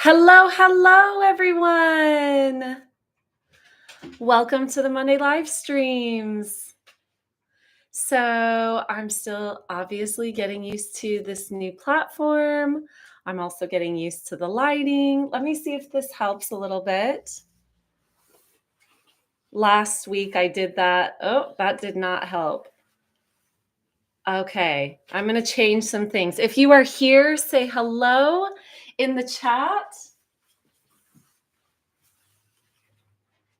Hello, hello, everyone. Welcome to the Monday live streams. So, I'm still obviously getting used to this new platform. I'm also getting used to the lighting. Let me see if this helps a little bit. Last week I did that. Oh, that did not help. Okay, I'm going to change some things. If you are here, say hello in the chat.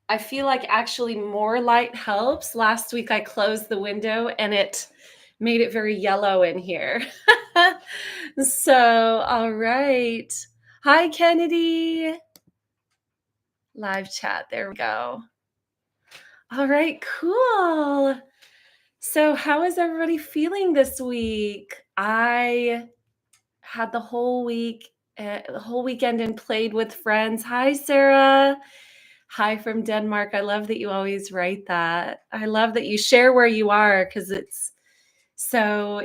I feel like actually more light helps. Last week I closed the window and it made it very yellow in here. So, all right. Hi, Kennedy. Live chat. There we go. All right, cool. So, how is everybody feeling this week? I had the whole weekend and played with friends. Hi, Sarah. Hi from Denmark. I love that you always write that. I love that you share where you are because it's so,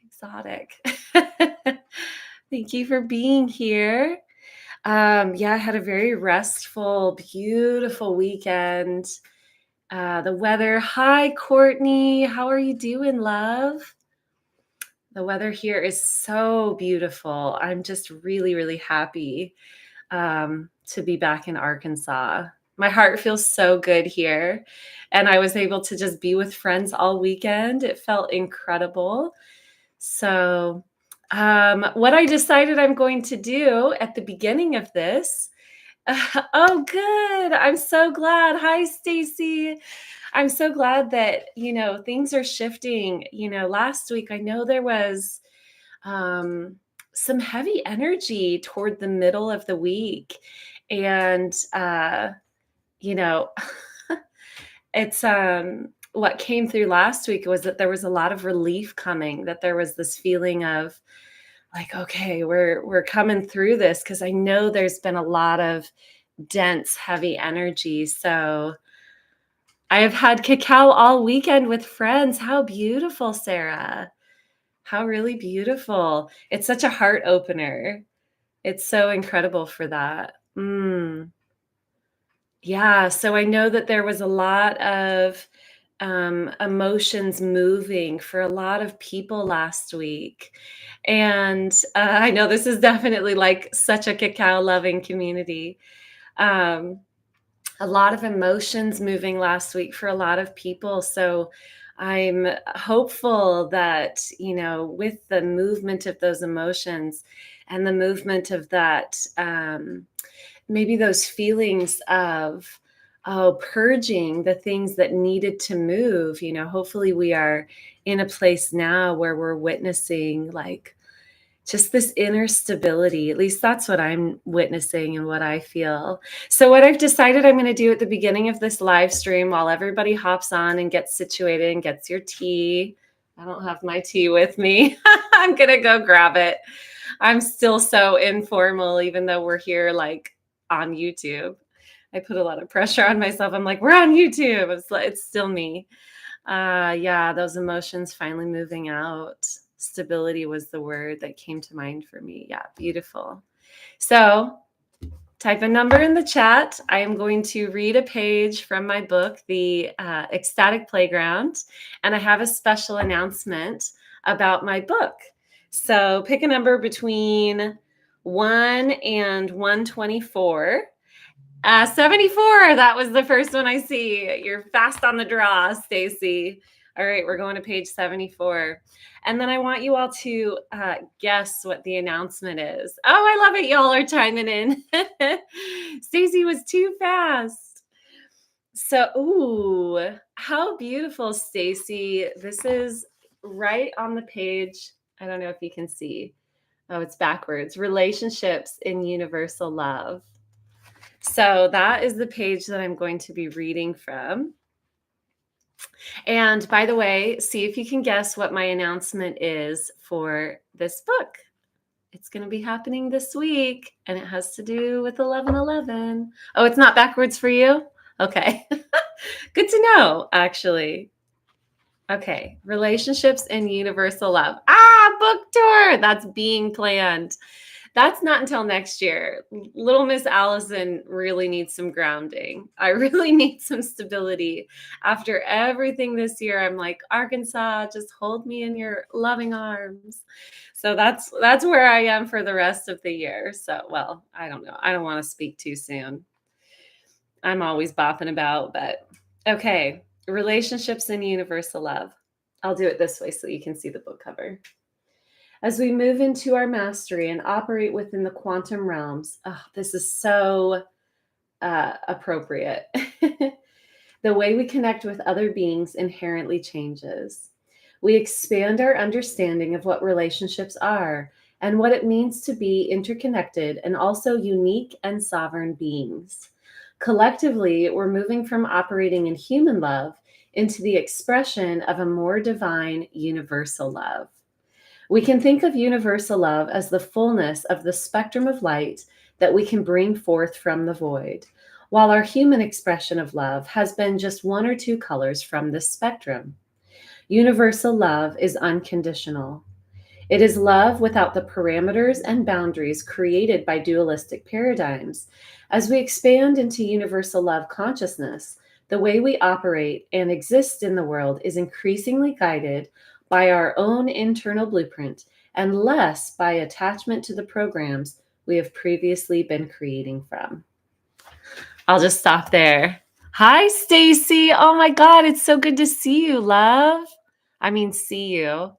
exotic. Thank you for being here. Yeah, I had a very restful, beautiful weekend. The weather. Hi, Courtney. How are you doing, love? The weather here is so beautiful. I'm just really, really happy to be back in Arkansas. My heart feels so good here. And I was able to just be with friends all weekend. It felt incredible. So, what I decided I'm going to do at the beginning of this. Oh, good. I'm so glad. Hi, Stacy. I'm so glad that, things are shifting. Last week, I know there was some heavy energy toward the middle of the week. And, it's what came through last week was that there was a lot of relief coming, that there was this feeling of like, okay, we're coming through this because I know there's been a lot of dense, heavy energy. So I have had cacao all weekend with friends. How beautiful, Sarah. How really beautiful. It's such a heart opener. It's so incredible for that. Yeah, so I know that there was a lot of emotions moving for a lot of people last week. And I know this is definitely like such a cacao loving community. Um, a lot of emotions moving last week for a lot of people. So I'm hopeful that, with the movement of those emotions and the movement of that, maybe those feelings of, purging the things that needed to move, hopefully we are in a place now where we're witnessing like just this inner stability. At least that's what I'm witnessing and what I feel. So what I've decided I'm going to do at the beginning of this live stream while everybody hops on and gets situated and gets your tea. I don't have my tea with me. I'm going to go grab it. I'm still so informal, even though we're here like on YouTube. I put a lot of pressure on myself. I'm like, we're on YouTube. It's still me. Yeah, those emotions finally moving out. Stability was the word that came to mind for me. Yeah, beautiful. So type a number in the chat. I am going to read a page from my book, The Ecstatic Playground, and I have a special announcement about my book. So pick a number between 1 and 124. 74. That was the first one I see. You're fast on the draw, Stacy. All right, we're going to page 74. And then I want you all to guess what the announcement is. Oh, I love it. Y'all are chiming in. Stacy was too fast. So, ooh, how beautiful, Stacy. This is right on the page. I don't know if you can see. Oh, it's backwards. Relationships in Universal Love. So that is the page that I'm going to be reading from. And by the way, see if you can guess what my announcement is for this book. It's going to be happening this week, and it has to do with 11/11. Oh, it's not backwards for you? Okay. Good to know, actually. Okay, relationships and universal love. Book tour. That's being planned. That's not until next year. Little Miss Allison really needs some grounding. I really need some stability. After everything this year, I'm like, Arkansas, just hold me in your loving arms. So that's where I am for the rest of the year. So, well, I don't know. I don't want to speak too soon. I'm always bopping about, but okay. Relationships and universal love. I'll do it this way so you can see the book cover. As we move into our mastery and operate within the quantum realms, this is so appropriate. The way we connect with other beings inherently changes. We expand our understanding of what relationships are and what it means to be interconnected and also unique and sovereign beings. Collectively, we're moving from operating in human love into the expression of a more divine, universal love. We can think of universal love as the fullness of the spectrum of light that we can bring forth from the void, while our human expression of love has been just one or two colors from this spectrum. Universal love is unconditional. It is love without the parameters and boundaries created by dualistic paradigms. As we expand into universal love consciousness, the way we operate and exist in the world is increasingly guided by our own internal blueprint and less by attachment to the programs we have previously been creating from. I'll just stop there. Hi, Stacy. Oh my God, it's so good to see you, love. I mean, see you.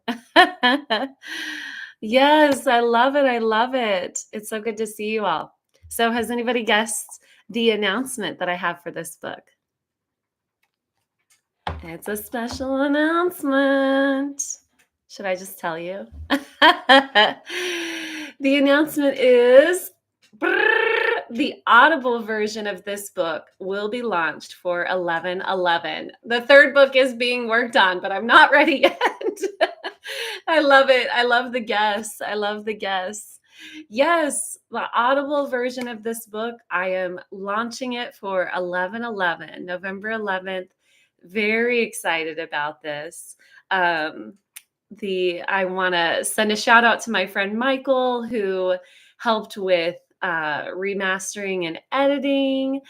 Yes, I love it. I love it. It's so good to see you all. So, has anybody guessed the announcement that I have for this book? It's a special announcement. Should I just tell you? The announcement is the Audible version of this book will be launched for 11/11. The third book is being worked on, but I'm not ready yet. I love it. I love the guess. I love the guess. Yes, the Audible version of this book, I am launching it for 11/11, November 11th. Very excited about this. I want to send a shout out to my friend Michael, who helped with remastering and editing,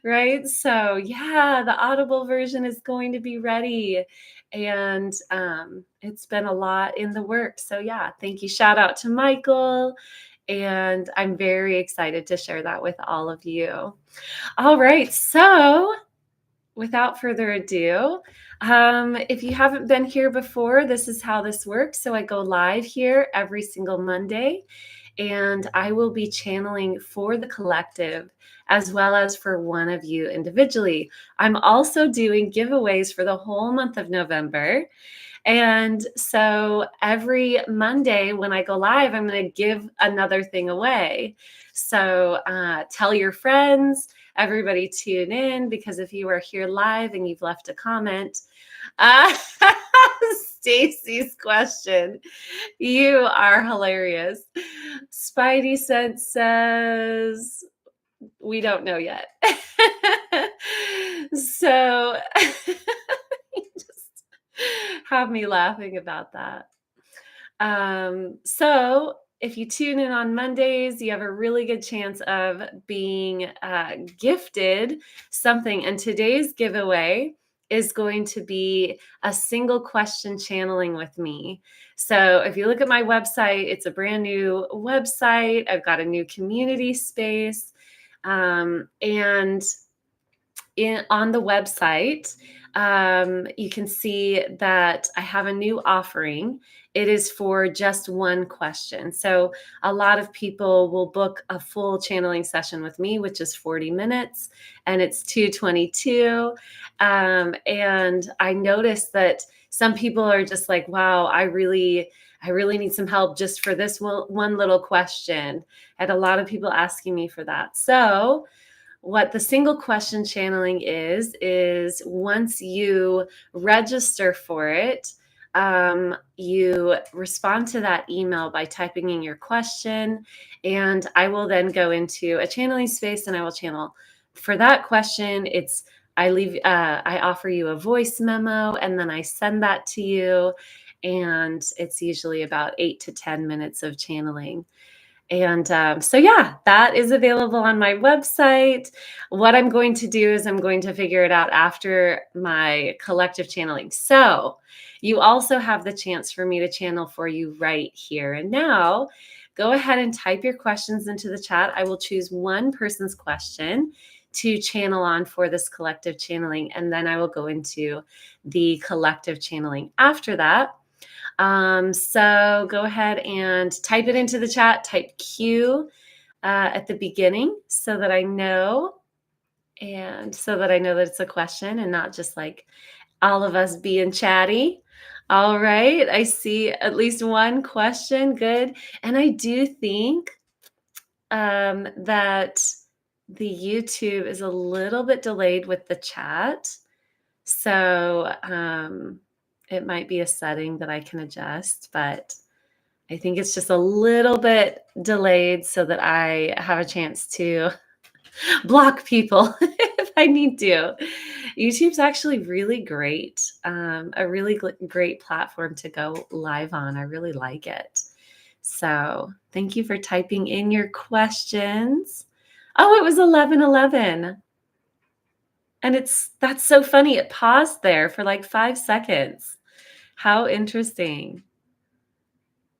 right? So yeah, the Audible version is going to be ready, and it's been a lot in the works. So yeah, thank you. Shout out to Michael. And I'm very excited to share that with all of you. All right. So without further ado, if you haven't been here before, this is how this works. So I go live here every single Monday, and I will be channeling for the collective as well as for one of you individually. I'm also doing giveaways for the whole month of November. And so every Monday when I go live, I'm going to give another thing away. So tell your friends, everybody tune in, because if you are here live and you've left a comment, Stacy's question, you are hilarious. Spidey sense says, we don't know yet. So just have me laughing about that. So if you tune in on Mondays, you have a really good chance of being gifted something. And today's giveaway is going to be a single question channeling with me. So if you look at my website, it's a brand new website. I've got a new community space. And on the website, you can see that I have a new offering. It is for just one question. So a lot of people will book a full channeling session with me, which is 40 minutes, and it's $222. And I noticed that some people are just like, wow, I really need some help just for this one little question. I had a lot of people asking me for that. So what the single question channeling is once you register for it, you respond to that email by typing in your question, and I will then go into a channeling space and I will channel. For that question, it's I offer you a voice memo, and then I send that to you, and it's usually about 8 to 10 minutes of channeling. And so, yeah, that is available on my website. What I'm going to do is I'm going to figure it out after my collective channeling. So, you also have the chance for me to channel for you right here and now. Go ahead and type your questions into the chat. I will choose one person's question to channel on for this collective channeling, and then I will go into the collective channeling after that. So go ahead and type it into the chat, type Q at the beginning so that I know, and so that I know that it's a question and not just like all of us being chatty. All right, I see at least one question. Good. And I do think that the YouTube is a little bit delayed with the chat. So it might be a setting that I can adjust, but I think it's just a little bit delayed so that I have a chance to block people if I need to. YouTube's actually really great, a really great platform to go live on. I really like it. So thank you for typing in your questions. Oh, it was 11:11. And that's so funny. It paused there for like 5 seconds. How interesting.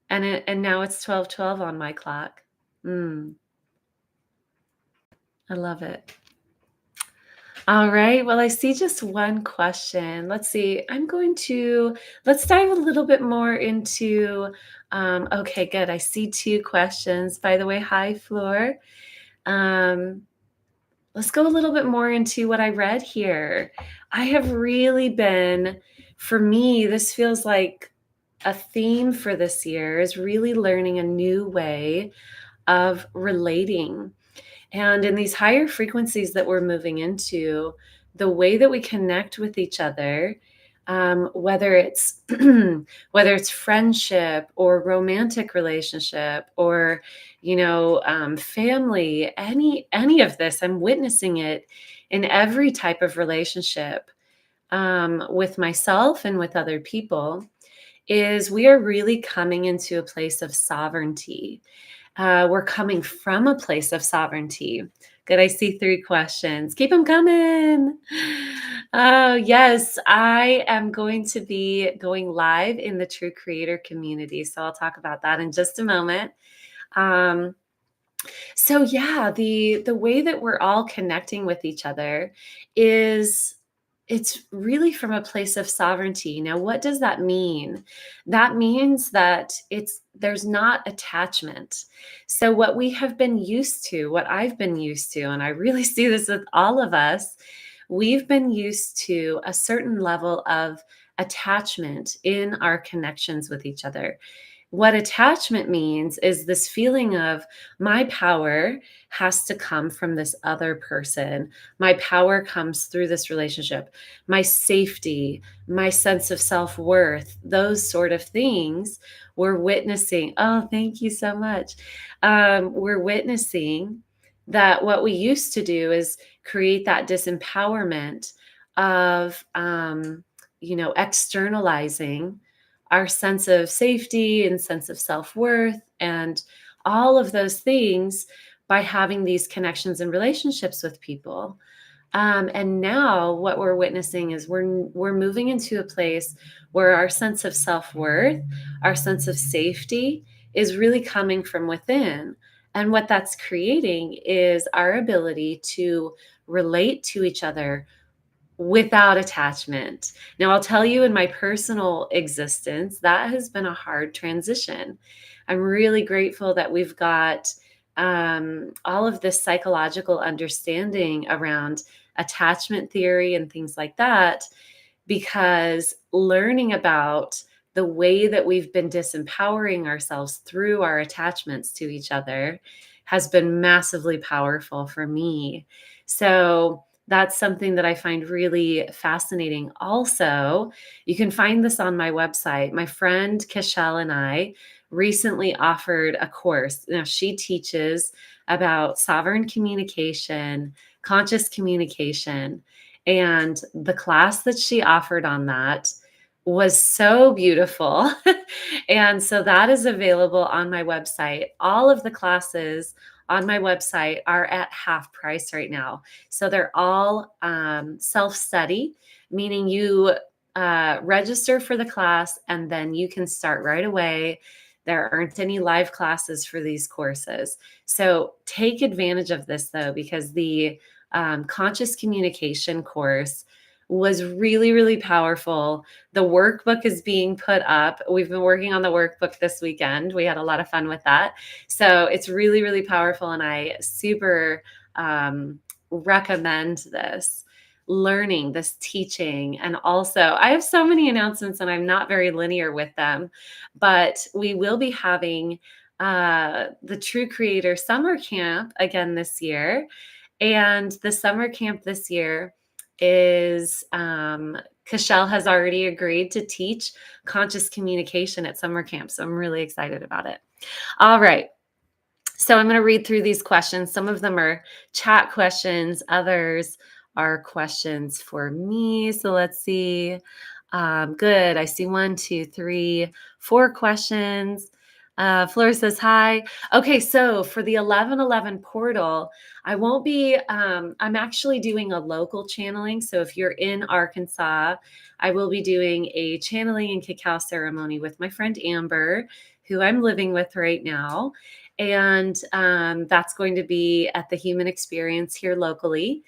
And now it's 12:12 on my clock. Mm, I love it. All right. Well, I see just one question. Let's see. Let's dive a little bit more into, okay, good. I see two questions. By the way, hi, Floor. Um, let's go a little bit more into what I read here. I have really been, for me, this feels like a theme for this year is really learning a new way of relating. And in these higher frequencies that we're moving into, the way that we connect with each other, whether it's whether it's friendship or romantic relationship or family, any of this, I'm witnessing it in every type of relationship with myself and with other people. Is we are really coming into a place of sovereignty. We're coming from a place of sovereignty. Good. I see three questions. Keep them coming. Oh, yes. I am going to be going live in the True Creator community. So I'll talk about that in just a moment. Um, so yeah, the way that we're all connecting with each other is it's really from a place of sovereignty. Now, what does that mean? That means that there's not attachment. So what we have been used to, what I've been used to, and I really see this with all of us, we've been used to a certain level of attachment in our connections with each other. What attachment means is this feeling of my power has to come from this other person. My power comes through this relationship. My safety, my sense of self worth, those sort of things we're witnessing. Oh, thank you so much. We're witnessing that what we used to do is create that disempowerment of, externalizing our sense of safety and sense of self-worth and all of those things by having these connections and relationships with people. And now what we're witnessing is we're moving into a place where our sense of self-worth, our sense of safety is really coming from within. And what that's creating is our ability to relate to each other without attachment. Now, I'll tell you in my personal existence, that has been a hard transition. I'm really grateful that we've got all of this psychological understanding around attachment theory and things like that, because learning about the way that we've been disempowering ourselves through our attachments to each other has been massively powerful for me. So, that's something that I find really fascinating. Also, you can find this on my website. My friend Kishelle and I recently offered a course. Now, she teaches about sovereign communication, conscious communication. And the class that she offered on that was so beautiful. And so that is available on my website. All of the classes on my website are at half price right now. So they're all self-study, meaning you register for the class and then you can start right away. There aren't any live classes for these courses. So take advantage of this though, because the conscious communication course was really, really powerful. The workbook is being put up. We've been working on the workbook this weekend. We had a lot of fun with that. So it's really, really powerful. And I super recommend this learning, this teaching. And also, I have so many announcements and I'm not very linear with them, but we will be having the True Creator Summer Camp again this year. And the summer camp this year is Cashel has already agreed to teach conscious communication at summer camp. So I'm really excited about it. All right. So I'm going to read through these questions. Some of them are chat questions, others are questions for me. So let's see. Good. I see 1, 2, 3, 4 questions. Fleur says hi. Okay, so for the 1111 portal, I won't be, I'm actually doing a local channeling. So if you're in Arkansas, I will be doing a channeling and cacao ceremony with my friend Amber, who I'm living with right now. And that's going to be at the Human Experience here locally.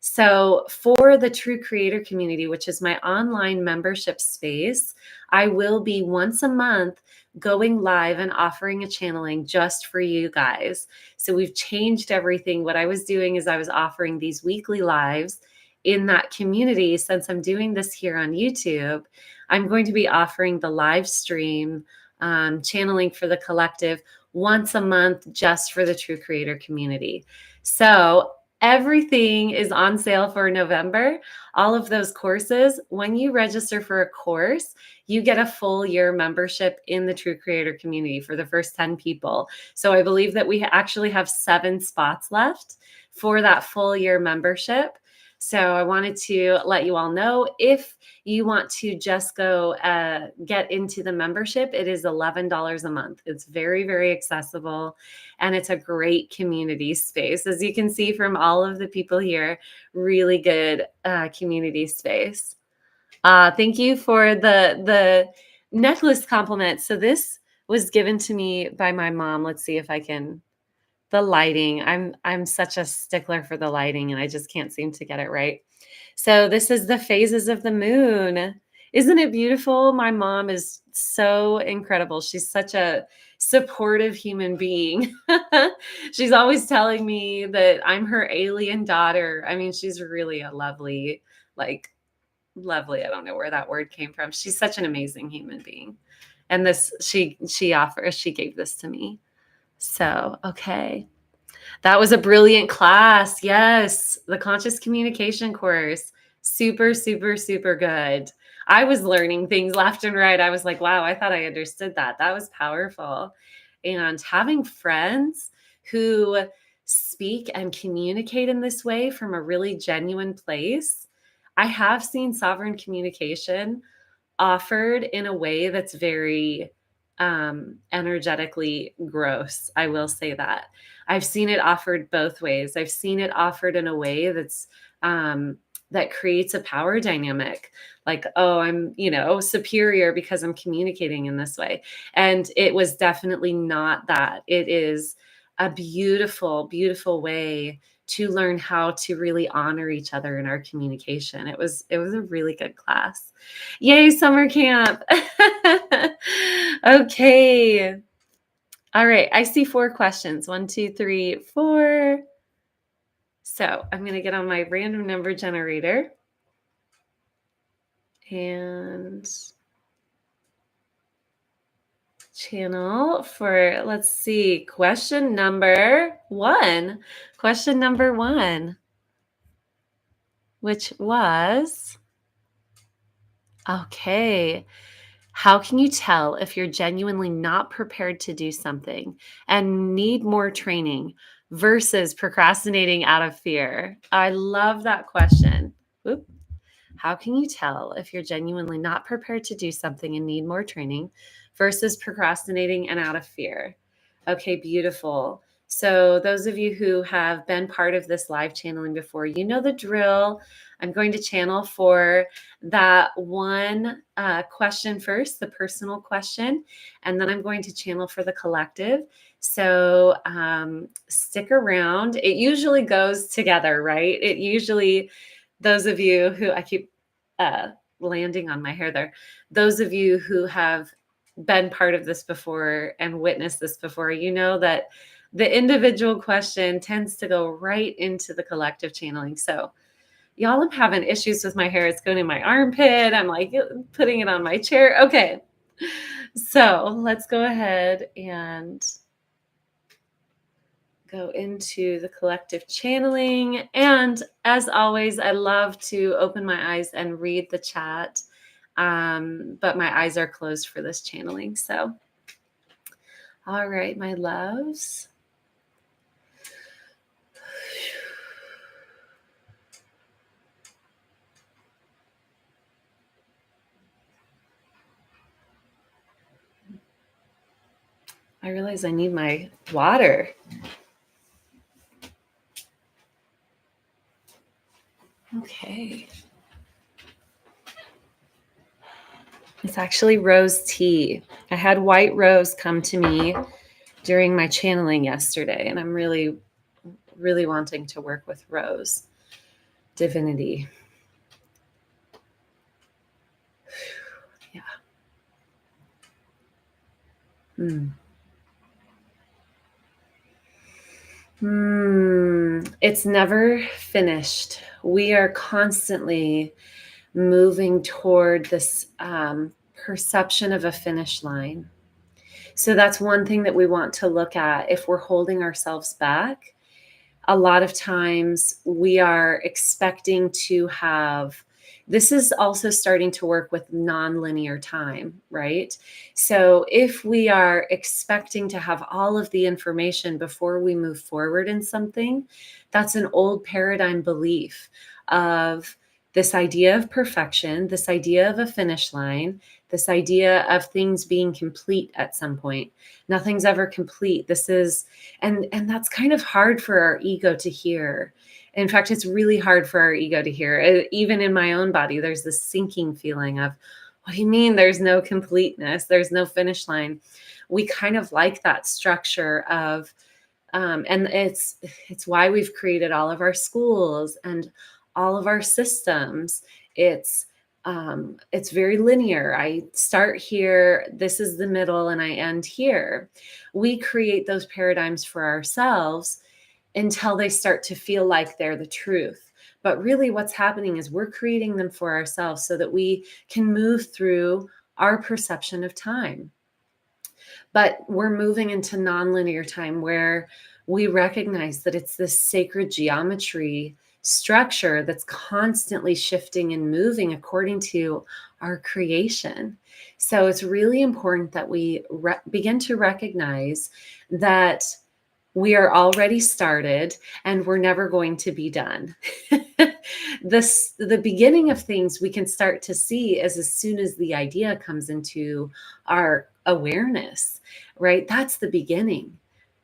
So for the True Creator community, which is my online membership space, I will be once a month going live and offering a channeling just for you guys. So we've changed everything. What I was doing is I was offering these weekly lives in that community. Since I'm doing this here on YouTube, I'm going to be offering the live stream channeling for the collective once a month just for the True Creator community. So everything is on sale for November. All of those courses, when you register for a course, you get a full year membership in the True Creator community for the first 10 people. So I believe that we actually have 7 spots left for that full year membership. So I wanted to let you all know, if you want to just go get into the membership, it is $11 a month. It's very, very accessible, and it's a great community space. As you can see from all of the people here, really good community space. Thank you for the necklace compliment. So this was given to me by my mom. Let's see if I can. The lighting. I'm such a stickler for the lighting, and I just can't seem to get it right. So this is the phases of the moon. Isn't it beautiful? My mom is so incredible. She's such a supportive human being. She's always telling me that I'm her alien daughter. I mean, she's really a lovely, lovely. I don't know where that word came from. She's such an amazing human being. And this, she gave this to me. So, okay. That was a brilliant class. Yes. The conscious communication course. Super, super, super good. I was learning things left and right. I was like, wow, I thought I understood that. That was powerful. And having friends who speak and communicate in this way from a really genuine place. I have seen sovereign communication offered in a way that's very energetically gross. I will say that. I've seen it offered both ways. I've seen it offered in a way that's that creates a power dynamic, like, oh, I'm, superior because I'm communicating in this way. And it was definitely not that. It is a beautiful, beautiful way to learn how to really honor each other in our communication. It was a really good class. Yay, summer camp. Okay. All right. I see 4 questions. 1, 2, 3, 4. So I'm going to get on my random number generator and channel for, let's see, question number 1. Question number 1, which was, okay. How can you tell if you're genuinely not prepared to do something and need more training versus procrastinating out of fear? I love that question. Whoop. How can you tell if you're genuinely not prepared to do something and need more training versus procrastinating and out of fear? Okay, beautiful. So, those of you who have been part of this live channeling before, you know the drill. I'm going to channel for that one question first, the personal question, and then I'm going to channel for the collective. So, stick around. It usually goes together, right? It usually, those of you who I keep uh, landing on my hair there. Those of you who have been part of this before and witnessed this before, you know that the individual question tends to go right into the collective channeling. So, y'all, I'm having issues with my hair. It's going in my armpit. I'm like putting it on my chair. Okay. So, let's go ahead and go into the collective channeling. And as always, I love to open my eyes and read the chat. But my eyes are closed for this channeling. So, all right, my loves. I realize I need my water. Okay. It's actually rose tea. I had white rose come to me during my channeling yesterday, and I'm really, really wanting to work with rose divinity. Yeah. It's never finished. We are constantly moving toward this perception of a finish line. So that's one thing that we want to look at if we're holding ourselves back. A lot of times we are expecting to have, this is also starting to work with nonlinear time, right? So if we are expecting to have all of the information before we move forward in something, that's an old paradigm belief of this idea of perfection, this idea of a finish line, this idea of things being complete at some point. Nothing's ever complete. This is, and that's kind of hard for our ego to hear. In fact, it's really hard for our ego to hear. Even in my own body, there's this sinking feeling of, what do you mean there's no completeness? There's no finish line. We kind of like that structure of, and it's why we've created all of our schools and all of our systems. It's very linear. I start here, this is the middle, and I end here. We create those paradigms for ourselves until they start to feel like they're the truth. But really what's happening is we're creating them for ourselves so that we can move through our perception of time. But we're moving into nonlinear time where we recognize that it's this sacred geometry structure that's constantly shifting and moving according to our creation. So it's really important that we begin to recognize that we are already started and we're never going to be done. The beginning of things we can start to see as soon as the idea comes into our awareness, right? That's the beginning.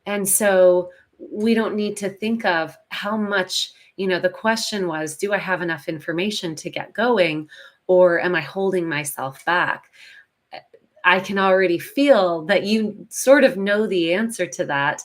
And so we don't need to think of how much, the question was, do I have enough information to get going, or am I holding myself back? I can already feel that you sort of know the answer to that.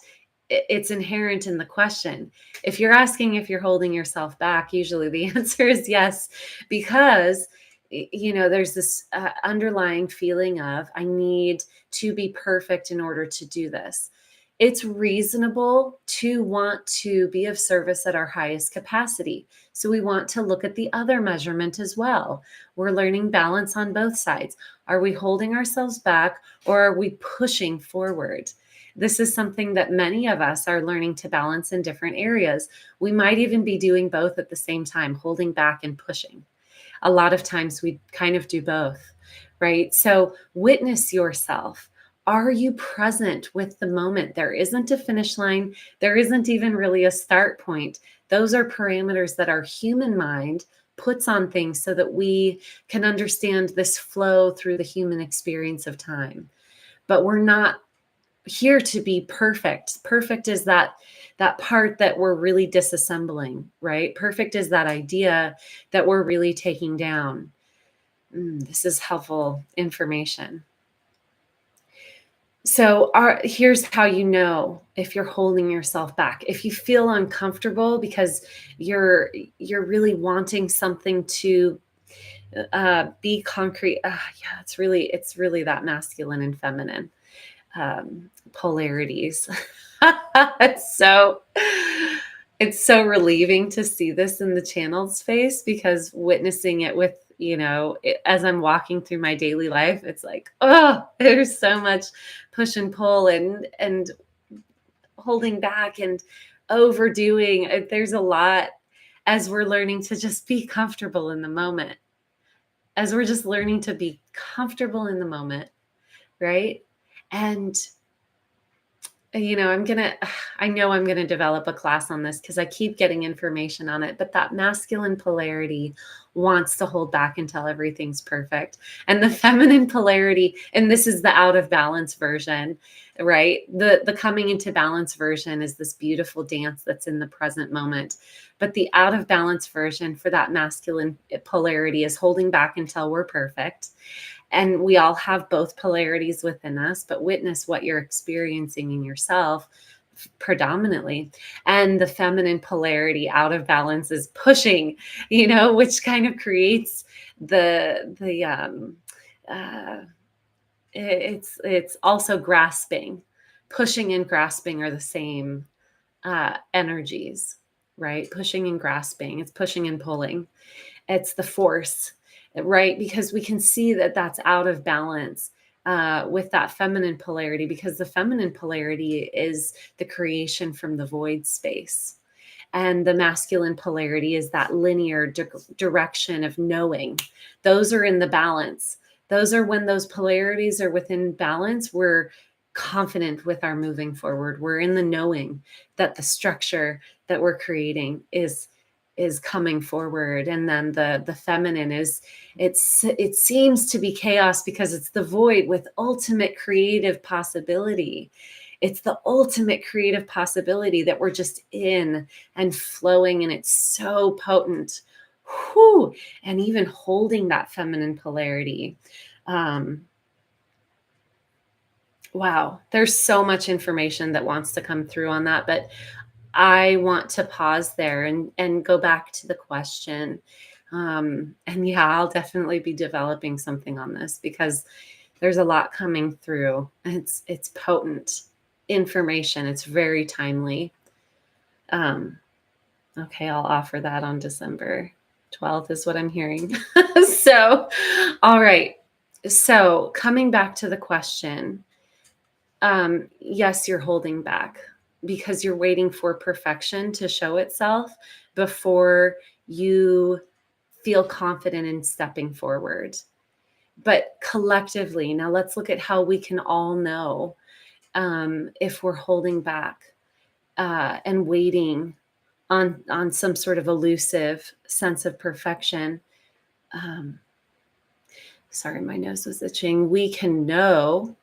It's inherent in the question. If you're asking if you're holding yourself back, usually the answer is yes, because there's this underlying feeling of, I need to be perfect in order to do this. It's reasonable to want to be of service at our highest capacity. So we want to look at the other measurement as well. We're learning balance on both sides. Are we holding ourselves back, or are we pushing forward? This is something that many of us are learning to balance in different areas. We might even be doing both at the same time, holding back and pushing. A lot of times we kind of do both, right? So witness yourself. Are you present with the moment? There isn't a finish line. There isn't even really a start point. Those are parameters that our human mind puts on things so that we can understand this flow through the human experience of time. But we're not here to be perfect. Perfect is that part that we're really disassembling, right? Perfect is that idea that we're really taking down. This is helpful information. So here's how you know if you're holding yourself back. If you feel uncomfortable because you're really wanting something to be concrete. Yeah, it's really that masculine and feminine polarities. it's so it's so relieving to see this in the channel's face, because witnessing it with, as I'm walking through my daily life, it's like, oh, there's so much push and pull and holding back and overdoing. There's a lot, as we're learning to just be comfortable in the moment, as we're just learning to be comfortable in the moment, right? And I know I'm going to develop a class on this because I keep getting information on it, but that masculine polarity wants to hold back until everything's perfect. And the feminine polarity, and this is the out of balance version, right? The coming into balance version is this beautiful dance that's in the present moment. But the out of balance version for that masculine polarity is holding back until we're perfect. And we all have both polarities within us, but witness what you're experiencing in yourself predominantly. And the feminine polarity out of balance is pushing, which kind of creates it's also grasping. Pushing and grasping are the same energies, right? Pushing and grasping. It's pushing and pulling. It's the force, right? Because we can see that that's out of balance with that feminine polarity, because the feminine polarity is the creation from the void space. And the masculine polarity is that linear direction of knowing. Those are in the balance. Those are when those polarities are within balance, we're confident with our moving forward. We're in the knowing that the structure that we're creating is coming forward. And then the feminine it seems to be chaos because it's the void with ultimate creative possibility. It's the ultimate creative possibility that we're just in and flowing, and it's so potent. Whew. And even holding that feminine polarity. Wow, there's so much information that wants to come through on that, but I want to pause there and go back to the question. And yeah, I'll definitely be developing something on this because there's a lot coming through. It's potent information. It's very timely. Okay, I'll offer that on December 12th is what I'm hearing. So, all right. So coming back to the question, yes, you're holding back because you're waiting for perfection to show itself before you feel confident in stepping forward. But collectively, now let's look at how we can all know if we're holding back and waiting on some sort of elusive sense of perfection. Sorry, my nose was itching. We can know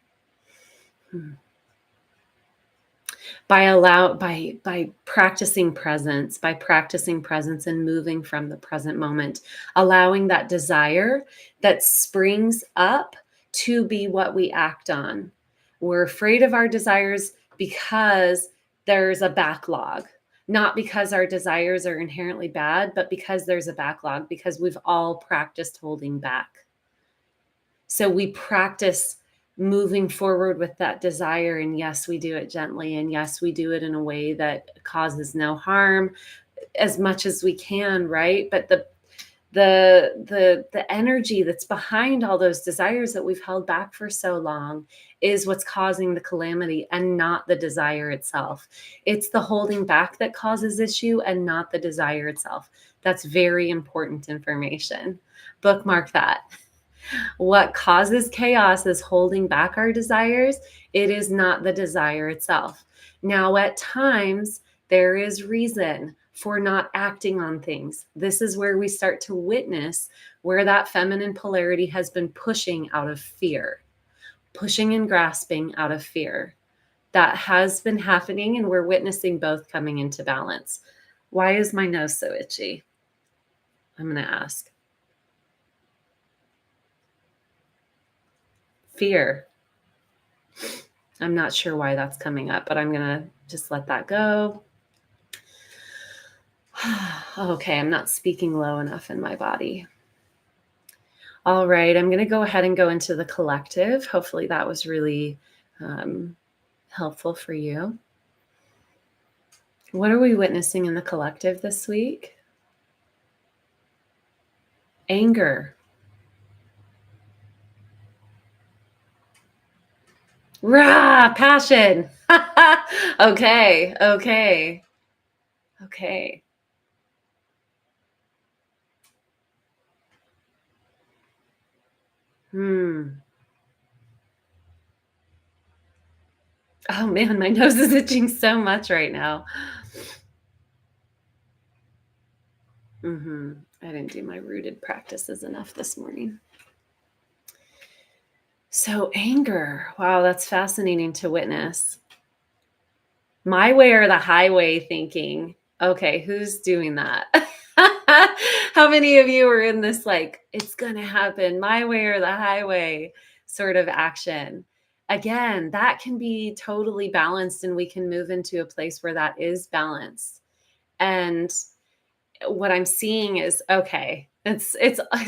by practicing presence, and moving from the present moment, allowing that desire that springs up to be what we act on. We're afraid of our desires because there's a backlog, not because our desires are inherently bad, but because there's a backlog, because we've all practiced holding back. So we practice moving forward with that desire. And yes, we do it gently. And yes, we do it in a way that causes no harm as much as we can, right? But the energy that's behind all those desires that we've held back for so long is what's causing the calamity, and not the desire itself. It's the holding back that causes issue and not the desire itself. That's very important information. Bookmark that. What causes chaos is holding back our desires. It is not the desire itself. Now, at times, there is reason for not acting on things. This is where we start to witness where that feminine polarity has been pushing out of fear, pushing and grasping out of fear. That has been happening, and we're witnessing both coming into balance. Why is my nose so itchy? I'm going to ask. Fear. I'm not sure why that's coming up, but I'm going to just let that go. Okay, I'm not speaking low enough in my body. All right, I'm going to go ahead and go into the collective. Hopefully that was really helpful for you. What are we witnessing in the collective this week? Anger. Rah, passion. Okay. Oh man, my nose is itching so much right now. I didn't do my rooted practices enough this morning. So anger, wow, that's fascinating to witness. My way or the highway thinking. Okay, who's doing that? How many of you are in this like, it's going to happen, my way or the highway sort of action? Again, that can be totally balanced, and we can move into a place where that is balanced. And what I'm seeing is, okay, it's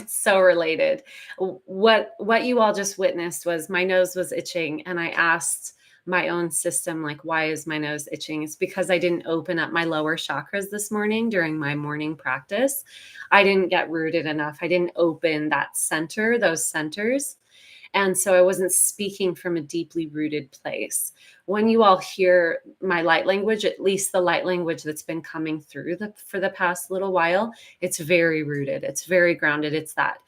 so related. What you all just witnessed was my nose was itching, and I asked my own system, like, why is my nose itching? It's because I didn't open up my lower chakras this morning during my morning practice. I didn't get rooted enough. I didn't open that center, those centers. And so I wasn't speaking from a deeply rooted place. When you all hear my light language, at least the light language that's been coming through for the past little while, it's very rooted. It's very grounded. It's that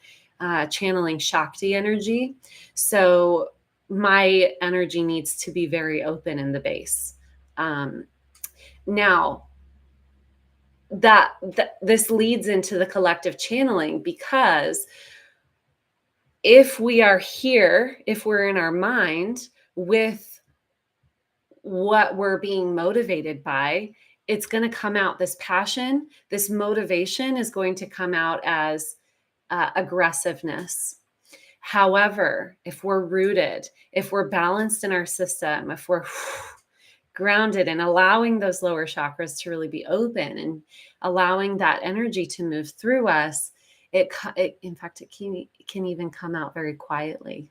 channeling Shakti energy. So my energy needs to be very open in the base. Now, this leads into the collective channeling, because if we are here, if we're in our mind with what we're being motivated by, it's going to come out. This passion, this motivation is going to come out as aggressiveness. However, if we're rooted, if we're balanced in our system, if we're grounded and allowing those lower chakras to really be open and allowing that energy to move through us, in fact, it can even come out very quietly,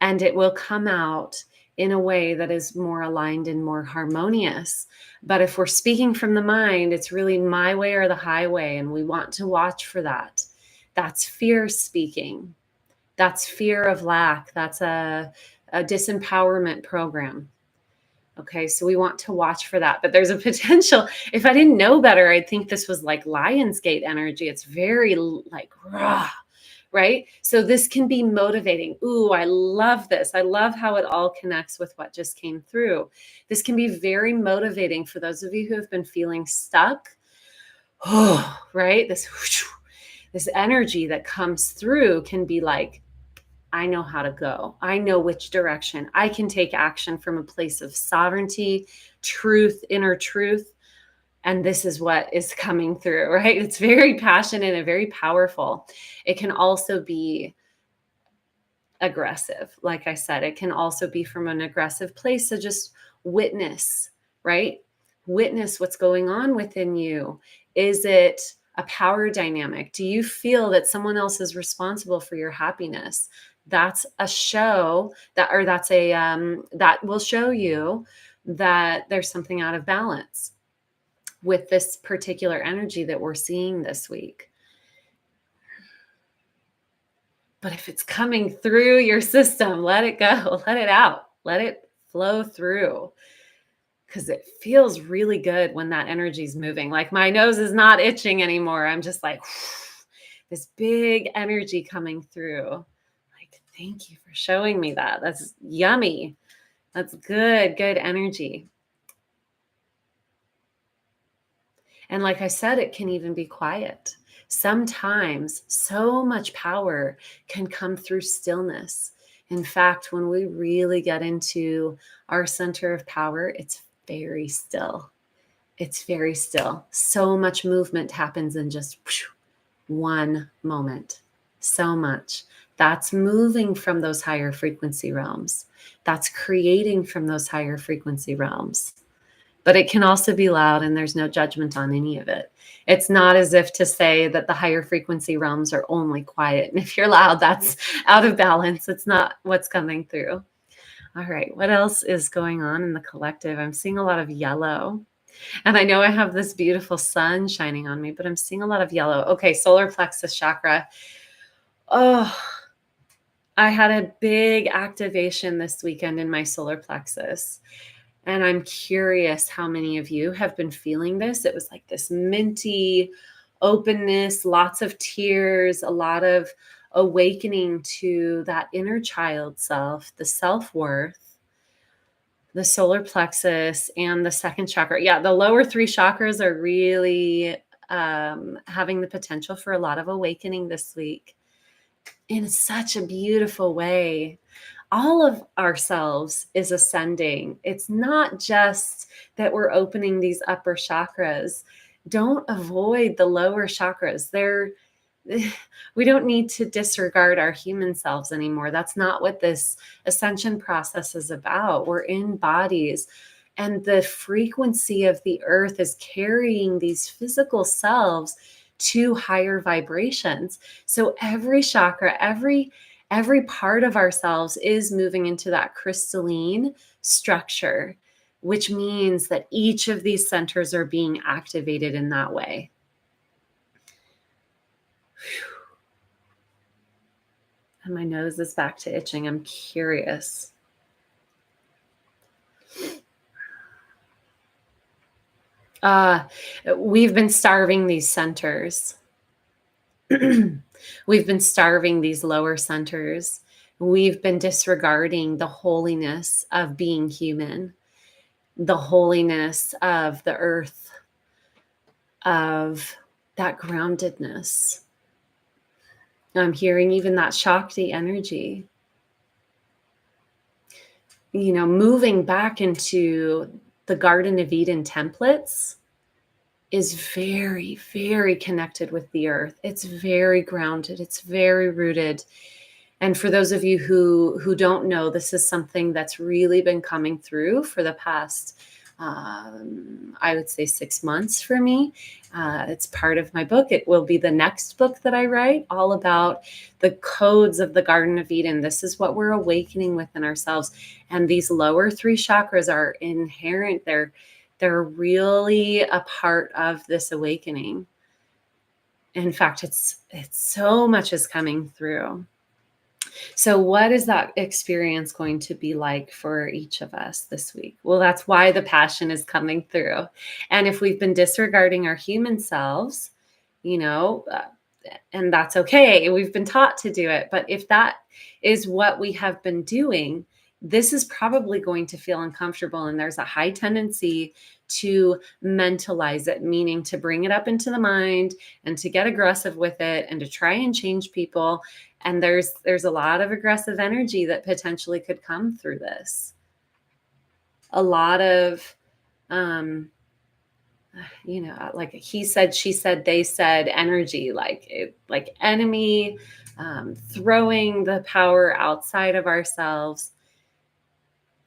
and it will come out in a way that is more aligned and more harmonious. But if we're speaking from the mind, it's really my way or the highway, and we want to watch for that. That's fear speaking. That's fear of lack. That's a disempowerment program. Okay, so we want to watch for that. But there's a potential. If I didn't know better, I'd think this was like Lionsgate energy. It's very like raw, right? So this can be motivating. Ooh, I love this. I love how it all connects with what just came through. This can be very motivating for those of you who have been feeling stuck. Oh, right? This energy that comes through can be like, I know how to go. I know which direction. I can take action from a place of sovereignty, truth, inner truth. And this is what is coming through, right? It's very passionate and very powerful. It can also be aggressive. Like I said, it can also be from an aggressive place. So just witness, right? Witness what's going on within you. Is it a power dynamic? Do you feel that someone else is responsible for your happiness? That's a show that will show you that there's something out of balance with this particular energy that we're seeing this week. But if it's coming through your system, let it go, let it out, let it flow through. Because it feels really good when that energy is moving. Like my nose is not itching anymore. I'm just like, this big energy coming through. Like, thank you for showing me that. That's yummy. That's good energy. And like I said, it can even be quiet. Sometimes so much power can come through stillness. In fact, when we really get into our center of power, it's very still. It's very still. So much movement happens in just one moment. So much. That's moving from those higher frequency realms. That's creating from those higher frequency realms. But it can also be loud, and there's no judgment on any of it. It's not as if to say that the higher frequency realms are only quiet. And if you're loud, that's out of balance. It's not what's coming through. All right. What else is going on in the collective? I'm seeing a lot of yellow. And I know I have this beautiful sun shining on me, but I'm seeing a lot of yellow. Okay. Solar plexus chakra. Oh, I had a big activation this weekend in my solar plexus. And I'm curious how many of you have been feeling this. It was like this minty openness, lots of tears, a lot of awakening to that inner child self, the self-worth, the solar plexus, and the second chakra. Yeah, the lower three chakras are really having the potential for a lot of awakening this week in such a beautiful way. All of ourselves is ascending. It's not just that we're opening these upper chakras. Don't avoid the lower chakras. We don't need to disregard our human selves anymore. That's not what this ascension process is about. We're in bodies, and the frequency of the earth is carrying these physical selves to higher vibrations. So every chakra, every part of ourselves is moving into that crystalline structure, which means that each of these centers are being activated in that way. And my nose is back to itching. I'm curious. We've been starving these centers. We've been starving these lower centers. We've been disregarding the holiness of being human, the holiness of the earth, of that groundedness. I'm hearing even that Shakti energy, moving back into the Garden of Eden templates is very, very connected with the earth. It's very grounded. It's very rooted. And for those of you who don't know, this is something that's really been coming through for the past, I would say 6 months for me. It's part of my book. It will be the next book that I write, all about the codes of the Garden of Eden. This is what we're awakening within ourselves. And these lower three chakras are inherent. They're really a part of this awakening. In fact, it's so much is coming through. So what is that experience going to be like for each of us this week? Well, that's why the passion is coming through. And if we've been disregarding our human selves, and that's okay. We've been taught to do it. But if that is what we have been doing, this is probably going to feel uncomfortable. And there's a high tendency to mentalize it, meaning to bring it up into the mind and to get aggressive with it and to try and change people. And there's a lot of aggressive energy that potentially could come through this. A lot of, like he said, she said, they said energy, like enemy, throwing the power outside of ourselves.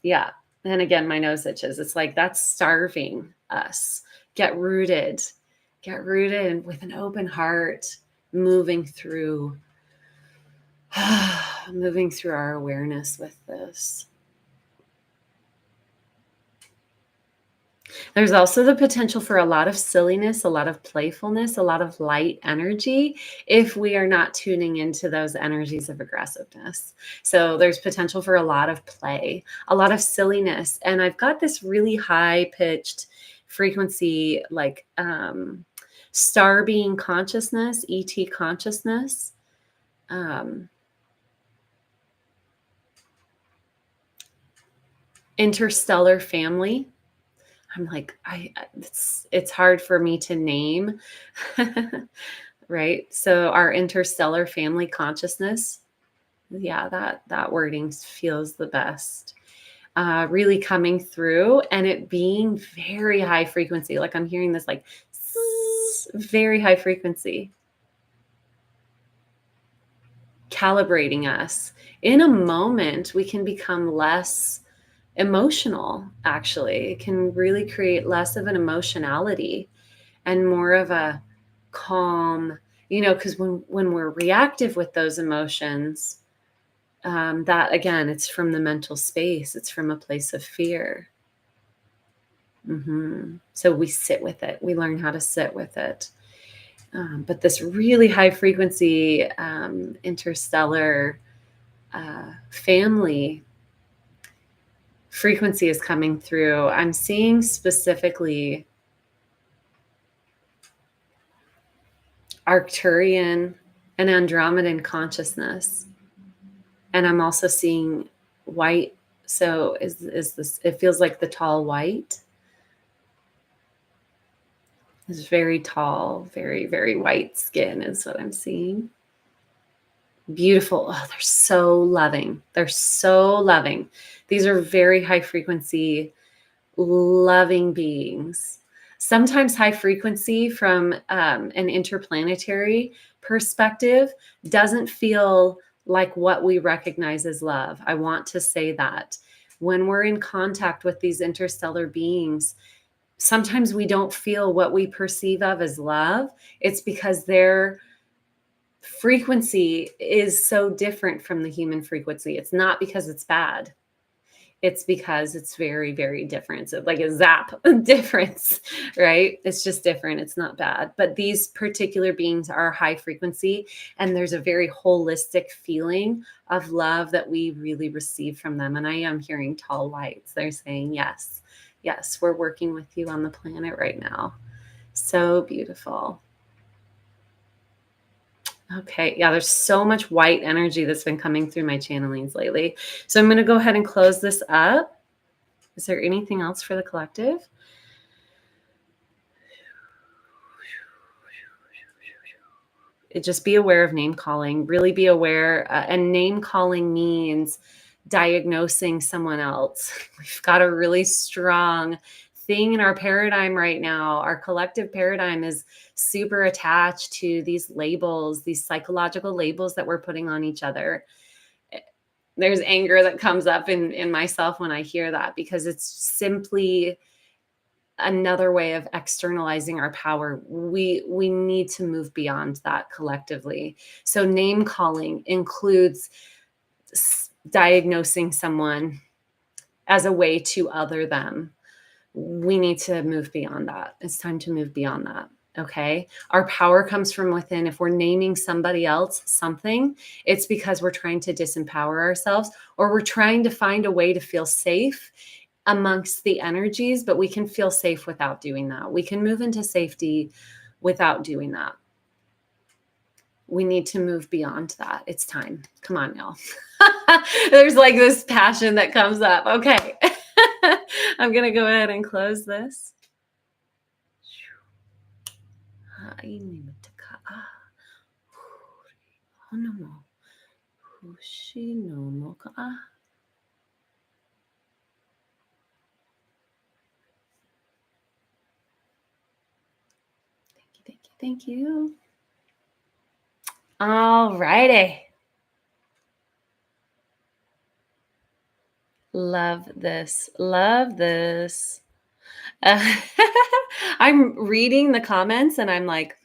Yeah. And again, my nose itches. It's like that's starving us. Get rooted with an open heart, moving through our awareness with this. There's also the potential for a lot of silliness, a lot of playfulness, a lot of light energy if we are not tuning into those energies of aggressiveness. So there's potential for a lot of play, a lot of silliness. And I've got this really high pitched frequency, like star being consciousness, ET consciousness. Interstellar family. I'm like, it's hard for me to name, right? So our interstellar family consciousness, yeah, that wording feels the best. Really coming through and it being very high frequency. Like I'm hearing this like very high frequency, calibrating us. In a moment, we can become less emotional, actually. It can really create less of an emotionality and more of a calm, because when we're reactive with those emotions, that again, it's from the mental space, it's from a place of fear. So we sit with it, we learn how to sit with it. But this really high frequency interstellar family frequency is coming through. I'm seeing specifically Archturian and Andromedan consciousness. And I'm also seeing white. So is this, it feels like the tall white is very tall, very, very white skin is what I'm seeing. Beautiful. Oh, they're so loving. They're so loving. These are very high frequency, loving beings. Sometimes high frequency from an interplanetary perspective doesn't feel like what we recognize as love. I want to say that when we're in contact with these interstellar beings, sometimes we don't feel what we perceive of as love. It's because their frequency is so different from the human frequency. It's not because it's bad. It's because it's very, very different. So like a zap difference, right? It's just different. It's not bad. But these particular beings are high frequency, and there's a very holistic feeling of love that we really receive from them. And I am hearing tall whites. They're saying, yes, yes, we're working with you on the planet right now. So beautiful. Okay. Yeah, there's so much white energy that's been coming through my channelings lately. So I'm going to go ahead and close this up. Is there anything else for the collective? Just be aware of name calling, really be aware. And name calling means diagnosing someone else. We've got a really strong thing in our paradigm right now. Our collective paradigm is super attached to these labels, these psychological labels that we're putting on each other. There's anger that comes up in myself when I hear that, because it's simply another way of externalizing our power. We need to move beyond that collectively. So name calling includes diagnosing someone as a way to other them. We need to move beyond that. It's time to move beyond that. Okay. Our power comes from within. If we're naming somebody else something, it's because we're trying to disempower ourselves, or we're trying to find a way to feel safe amongst the energies, but we can feel safe without doing that. We can move into safety without doing that. We need to move beyond that. It's time. Come on, y'all. There's like this passion that comes up. Okay. I'm going to go ahead and close this. Thank you. All righty. Love this. Love this. I'm reading the comments and I'm like,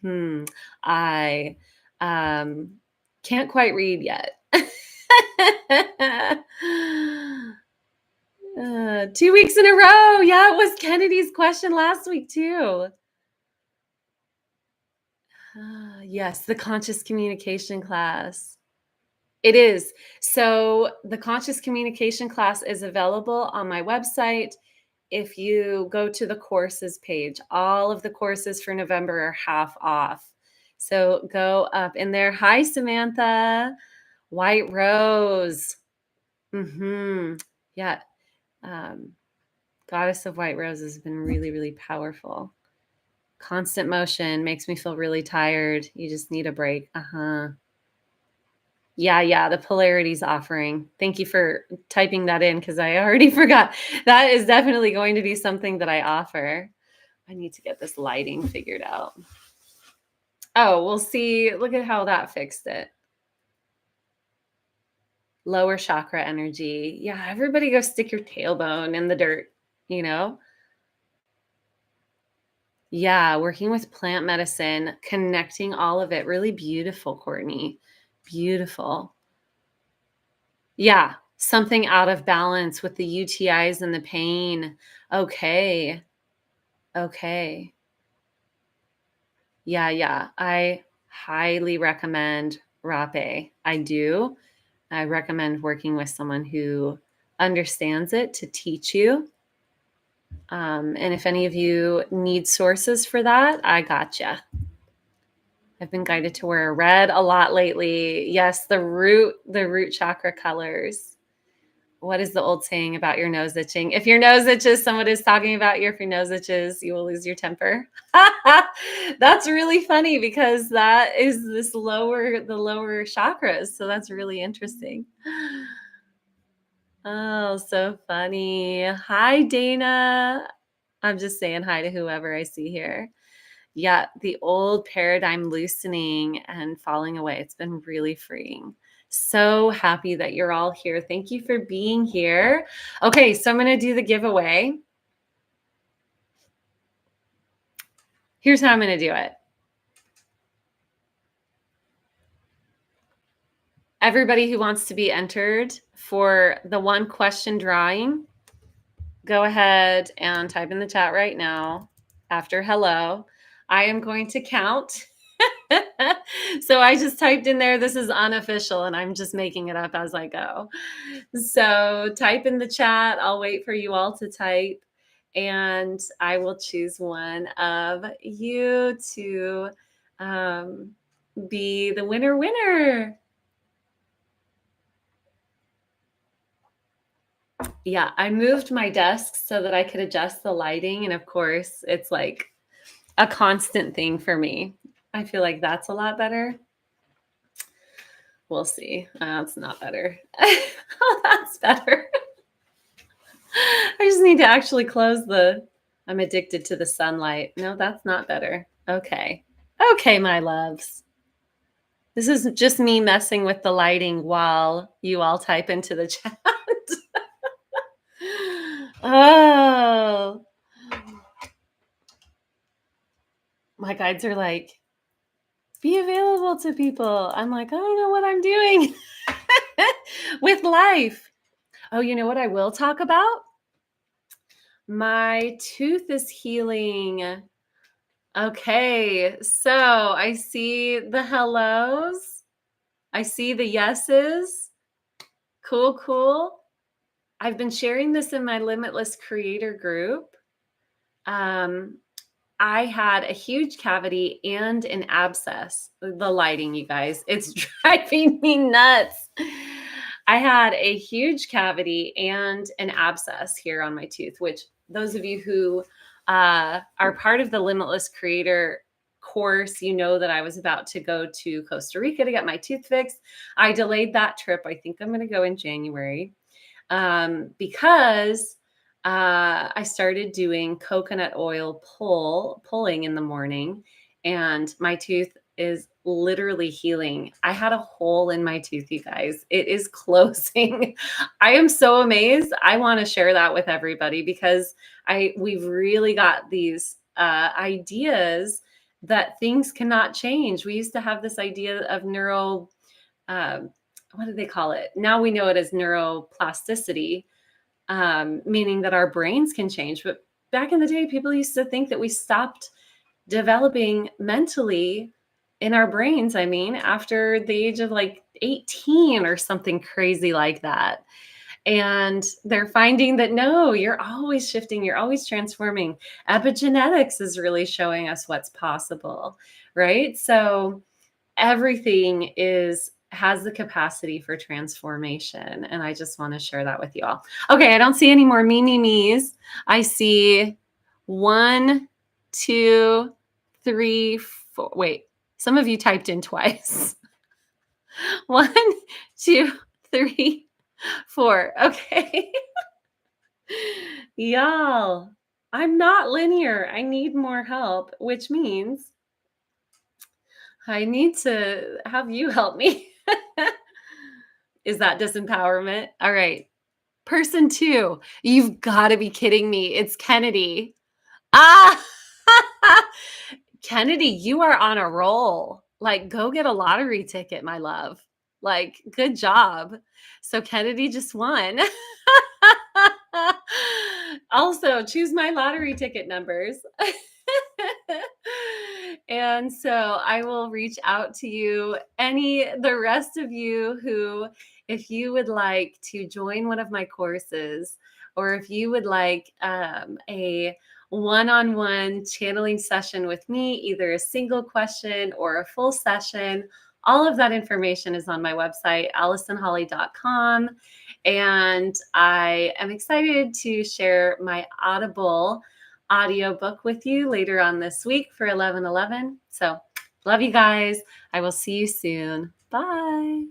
I can't quite read yet. 2 weeks in a row. Yeah, it was Kennedy's question last week too. Yes, the conscious communication class. It is. So the conscious communication class is available on my website. If you go to the courses page, all of the courses for November are half off. So go up in there. Hi, Samantha. White Rose. Yeah. Goddess of White Roses has been really, really powerful. Constant motion makes me feel really tired. You just need a break. Yeah, the polarities offering. Thank you for typing that in because I already forgot. That is definitely going to be something that I offer. I need to get this lighting figured out. Oh, we'll see. Look at how that fixed it. Lower chakra energy. Yeah, everybody go stick your tailbone in the dirt, you know? Yeah, working with plant medicine, connecting all of it. Really beautiful, Courtney. Beautiful. Yeah, something out of balance with the UTIs and the pain. Okay. Okay. Yeah. I highly recommend rape. I do. I recommend working with someone who understands it to teach you. And if any of you need sources for that, I gotcha. I've been guided to wear red a lot lately. Yes, the root chakra colors. What is the old saying about your nose itching? If your nose itches, someone is talking about you. If your nose itches, you will lose your temper. That's really funny because that is the lower chakras. So that's really interesting. Oh, so funny. Hi, Dana. I'm just saying hi to whoever I see here. Yeah, the old paradigm loosening and falling away. It's been really freeing. So happy that you're all here. Thank you for being here. Okay, so I'm going to do the giveaway. Here's how I'm going to do it. Everybody who wants to be entered for the one question drawing, go ahead and type in the chat right now after hello. I am going to count. So I just typed in there, this is unofficial, and I'm just making it up as I go. So type in the chat. I'll wait for you all to type, and I will choose one of you to be the winner. Yeah, I moved my desk so that I could adjust the lighting. And of course, it's like a constant thing for me. I feel like that's a lot better. We'll see. It's not better. Oh, that's better. I just need to actually close I'm addicted to the sunlight. No, that's not better. Okay, my loves. This is just me messing with the lighting while you all type into the chat. Oh, my guides are like, be available to people. I'm like, I don't know what I'm doing with life. Oh, you know what I will talk about? My tooth is healing. Okay, so I see the hellos. I see the yeses. Cool. I've been sharing this in my Limitless Creator group. I had a huge cavity and an abscess. The lighting, you guys, it's driving me nuts. I had a huge cavity and an abscess here on my tooth, which those of you who are part of the Limitless Creator course, you know that I was about to go to Costa Rica to get my tooth fixed. I delayed that trip. I think I'm going to go in January because I started doing coconut oil pulling in the morning, and my tooth is literally healing. I had a hole in my tooth, you guys. It is closing. I am so amazed. I want to share that with everybody because we've really got these ideas that things cannot change. We used to have this idea of what do they call it? Now we know it as neuroplasticity, meaning that our brains can change. But back in the day, people used to think that we stopped developing mentally in our brains. I mean, after the age of like 18 or something crazy like that. And they're finding that no, you're always shifting, you're always transforming. Epigenetics is really showing us what's possible, right? So everything is has the capacity for transformation. And I just want to share that with you all. Okay, I don't see any more me's. I see 1, 2, 3, 4. Wait, some of you typed in twice. 1, 2, 3, 4. Okay. Y'all, I'm not linear. I need more help, which means I need to have you help me. Is that disempowerment? All right. Person 2, you've got to be kidding me. It's Kennedy. Ah, Kennedy, you are on a roll. Like, go get a lottery ticket, my love. Like, good job. So, Kennedy just won. Also, choose my lottery ticket numbers. And so I will reach out to you, the rest of you who, if you would like to join one of my courses, or if you would like a one-on-one channeling session with me, either a single question or a full session, all of that information is on my website, AllisonHolly.com. And I am excited to share my Audible audiobook with you later on this week for 11/11. So love you guys. I will see you soon. Bye.